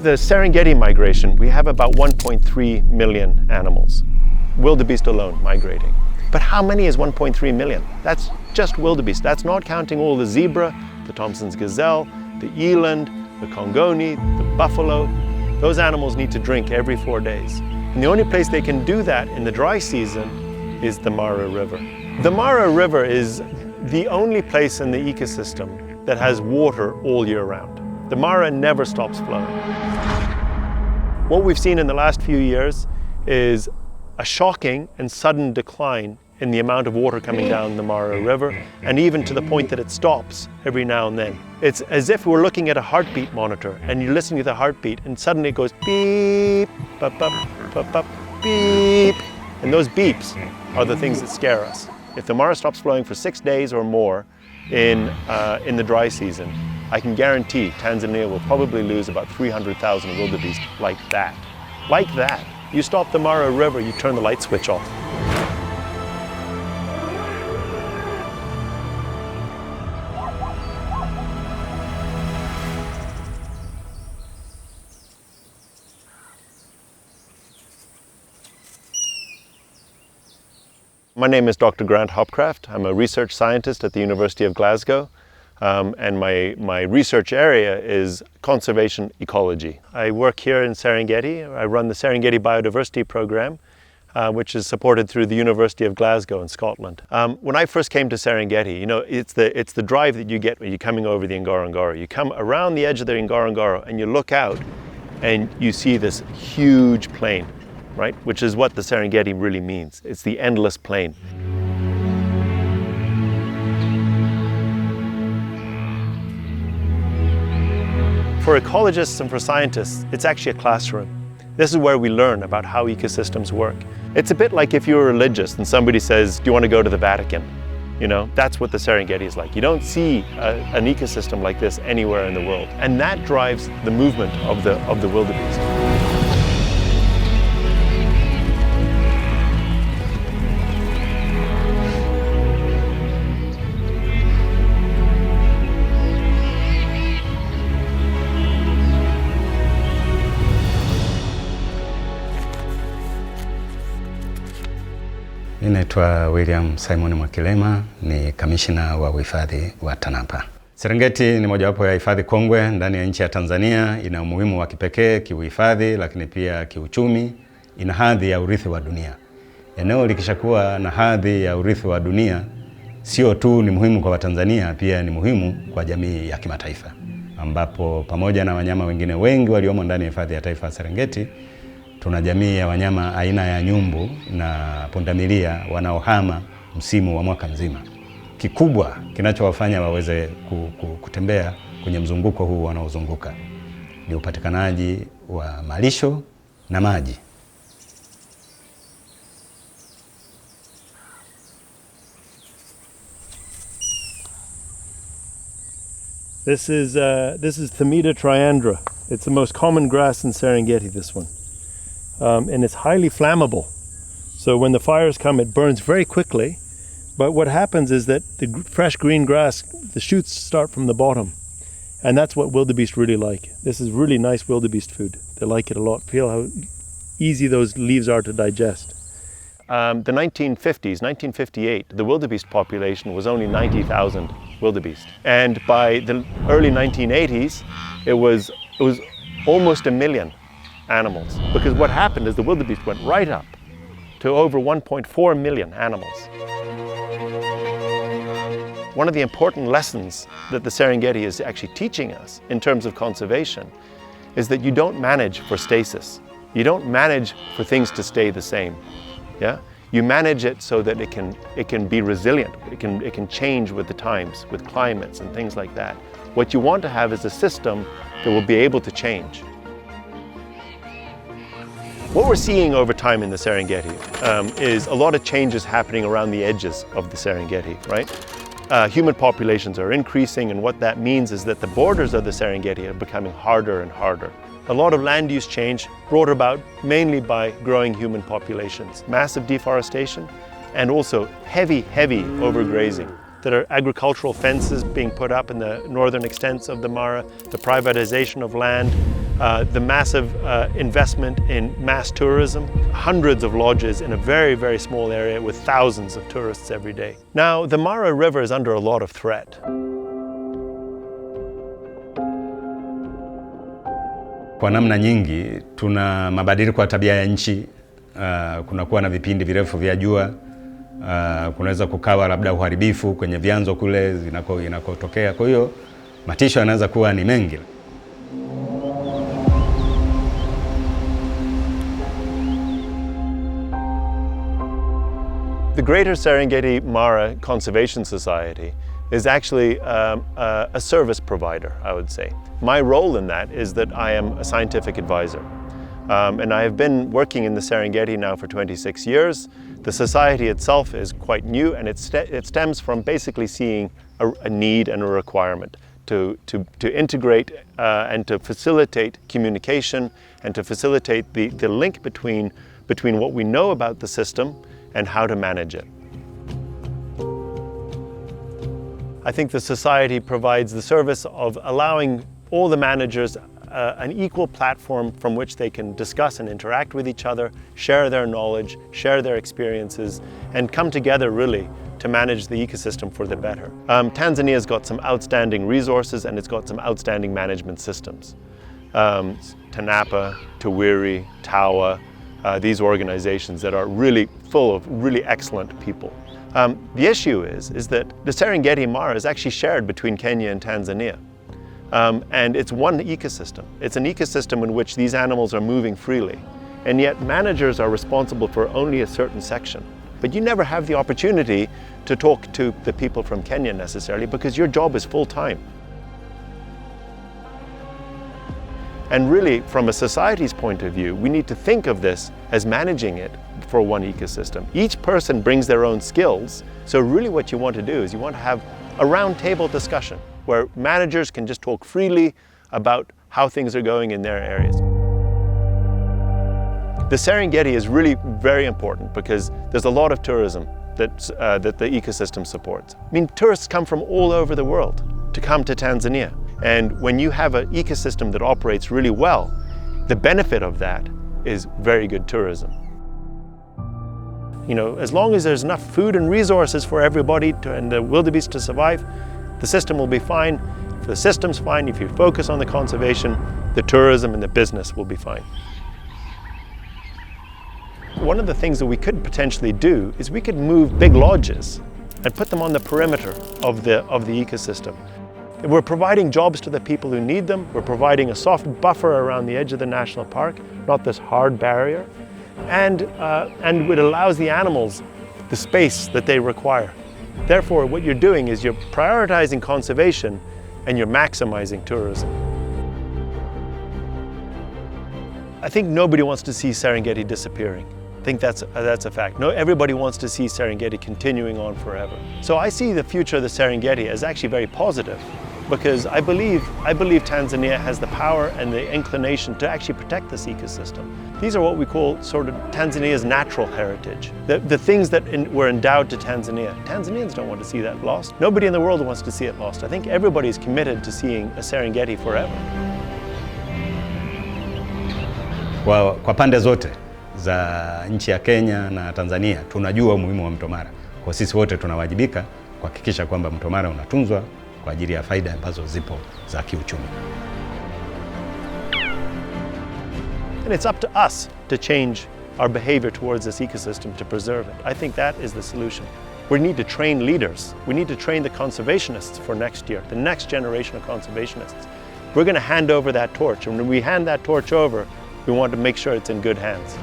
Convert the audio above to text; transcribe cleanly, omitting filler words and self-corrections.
the Serengeti migration, we have about 1.3 million animals, wildebeest alone migrating. But how many is 1.3 million? That's just wildebeest. That's not counting all the zebra, the Thompson's gazelle, the eland, the Congoni, the buffalo. Those animals need to drink every 4 days. And the only place they can do that in the dry season is the Mara River. The Mara River is the only place in the ecosystem that has water all year round. The Mara never stops flowing. What we've seen in the last few years is a shocking and sudden decline in the amount of water coming down the Mara River, and even to the point that it stops every now and then. It's as if we're looking at a heartbeat monitor and you're listening to the heartbeat and suddenly it goes beep, bup, bup, bup, bup, beep. And those beeps are the things that scare us. If the Mara stops flowing for 6 days or more in the dry season, I can guarantee Tanzania will probably lose about 300,000 wildebeest like that. Like that. You stop the Mara River, you turn the light switch off. My name is Dr. Grant Hopcraft. I'm a research scientist at the University of Glasgow, and my research area is conservation ecology. I work here in Serengeti. I run the Serengeti Biodiversity Program, which is supported through the University of Glasgow in Scotland. When I first came to Serengeti, you know, it's the drive that you get when you're coming over the Ngorongoro. You come around the edge of the Ngorongoro and you look out and you see this huge plain, right? Which is what the Serengeti really means. It's the endless plain. For ecologists and for scientists, it's actually a classroom. This is where we learn about how ecosystems work. It's a bit like if you're religious and somebody says, do you want to go to the Vatican? You know, that's what the Serengeti is like. You don't see an ecosystem like this anywhere in the world. And that drives the movement of the wildebeest. Ninaitwa William Simon Mwakilema, ni kamishna wa uhifadhi wa TANAPA. Serengeti ni mojawapo ya hifadhi kongwe ndani ya nchi ya Tanzania. Ina umuhimu wa kipekee kiuhifadhi, lakini pia kiuchumi. Ina hadhi ya urithi wa dunia. Eneo likishakuwa na hadhi ya urithi wa dunia, sio tu ni muhimu kwa Watanzania, pia ni muhimu kwa jamii ya kimataifa, ambapo pamoja na wanyama wengine wengi waliomo ndani ya hifadhi ya taifa ya Serengeti, tuna jamii ya wanyama aina ya nyumbu na pundamilia wanaohama msimu wa mwaka mzima. Kikubwa kinachowafanya waweze kutembea kwenye mzunguko huu wanaozunguka ni upatikanaji wa malisho na maji. This is Themida triandra. It's the most common grass in Serengeti, this one. And it's highly flammable. So when the fires come, it burns very quickly. But what happens is that the fresh green grass, the shoots start from the bottom. And that's what wildebeest really like. This is really nice wildebeest food. They like it a lot. Feel how easy those leaves are to digest. The 1950s, 1958, the wildebeest population was only 90,000 wildebeest. And by the early 1980s, it was almost 1 million. Animals, because what happened is the wildebeest went right up to over 1.4 million animals. One of the important lessons that the Serengeti is actually teaching us in terms of conservation is that you don't manage for stasis. You don't manage for things to stay the same. Yeah? You manage it so that it can be resilient. It can change with the times, with climates and things like that. What you want to have is a system that will be able to change. What we're seeing over time in the Serengeti is a lot of changes happening around the edges of the Serengeti, right? Human populations are increasing, and what that means is that the borders of the Serengeti are becoming harder and harder. A lot of land use change brought about mainly by growing human populations, massive deforestation, and also heavy overgrazing. There are agricultural fences being put up in the northern extents of the Mara, the privatization of land, the massive investment in mass tourism, hundreds of lodges in a very, very small area with thousands of tourists every day. Now, the Mara River is under a lot of threat. Kwa namna nyingi tuna mabadiliko ya tabia ya nchi, kunakuwa na vipindi virefu vya jua, kunaweza kukawa labda uharibifu kwenye vyanzo kule inakotokea. Kwa hiyo matisho yanaweza kuwa ni mengi. The Greater Serengeti Mara Conservation Society is actually a service provider, I would say. My role in that is that I am a scientific advisor. And I have been working in the Serengeti now for 26 years. The society itself is quite new, and it stems from basically seeing a need and a requirement to integrate and to facilitate communication and to facilitate the link between what we know about the system and how to manage it. I think the society provides the service of allowing all the managers an equal platform from which they can discuss and interact with each other, share their knowledge, share their experiences, and come together really to manage the ecosystem for the better. Tanzania's got some outstanding resources, and it's got some outstanding management systems. TANAPA, TAWIRI, TAWA, these organizations that are really full of really excellent people. The issue is that the Serengeti Mara is actually shared between Kenya and Tanzania. And it's one ecosystem. It's an ecosystem in which these animals are moving freely. And yet managers are responsible for only a certain section. But you never have the opportunity to talk to the people from Kenya necessarily, because your job is full-time. And really, from a society's point of view, we need to think of this as managing it for one ecosystem. Each person brings their own skills, so really what you want to do is you want to have a round-table discussion where managers can just talk freely about how things are going in their areas. The Serengeti is really very important because there's a lot of tourism that the ecosystem supports. I mean, tourists come from all over the world to come to Tanzania. And when you have an ecosystem that operates really well, the benefit of that is very good tourism. You know, as long as there's enough food and resources for everybody and the wildebeest to survive, the system will be fine. If the system's fine, if you focus on the conservation, the tourism and the business will be fine. One of the things that we could potentially do is we could move big lodges and put them on the perimeter of the ecosystem. We're providing jobs to the people who need them. We're providing a soft buffer around the edge of the national park, not this hard barrier. And it allows the animals the space that they require. Therefore, what you're doing is you're prioritizing conservation and you're maximizing tourism. I think nobody wants to see Serengeti disappearing. I think that's a fact. No, everybody wants to see Serengeti continuing on forever. So I see the future of the Serengeti as actually very positive, because I believe Tanzania has the power and the inclination to actually protect this ecosystem. These are what we call sort of Tanzania's natural heritage. The things that were endowed to Tanzania. Tanzanians don't want to see that lost. Nobody in the world wants to see it lost. I think everybody is committed to seeing a Serengeti forever. Kwa pande zote za nchi ya Kenya na Tanzania tunajua umuhimu wa mto Mara. Kwa sisi wote tunawajibika kuhakikisha kwamba mto Mara unatunzwa kwa ajili ya faida ambazo zipo za kiuchumi. And it's up to us to change our behavior towards this ecosystem to preserve it. I think that is the solution. We need to train leaders. We need to train the conservationists for next year, the next generation of conservationists. We're going to hand over that torch, and when we hand that torch over, we want to make sure it's in good hands.